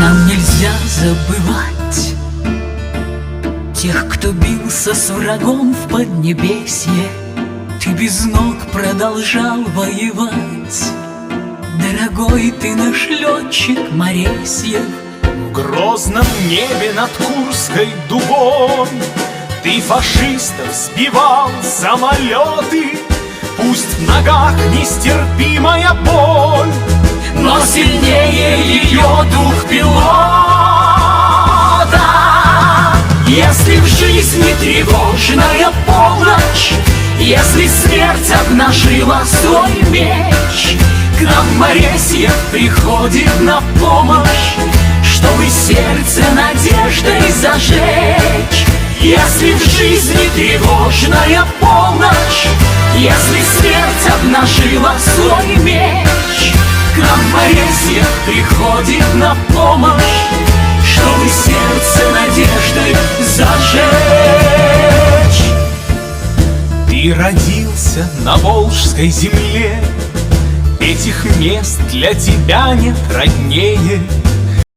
Нам нельзя забывать тех, кто бился с врагом в Поднебесье. Ты без ног продолжал воевать, дорогой ты наш летчик Моресьев. В грозном небе над Курской дугой ты фашистов сбивал самолеты. Пусть в ногах нестерпимая боль, но сильнее ее дух пилота. Если в жизни тревожная полночь, если смерть обнажила свой меч, к нам Моресьев приходит на помощь, чтобы сердце надеждой зажечь. Если в жизни тревожная полночь, если смерть обнажила свой меч, к нам Моресьев приходит на помощь, чтобы сердце надеждой зажечь. Ты родился на Волжской земле, этих мест для тебя нет роднее.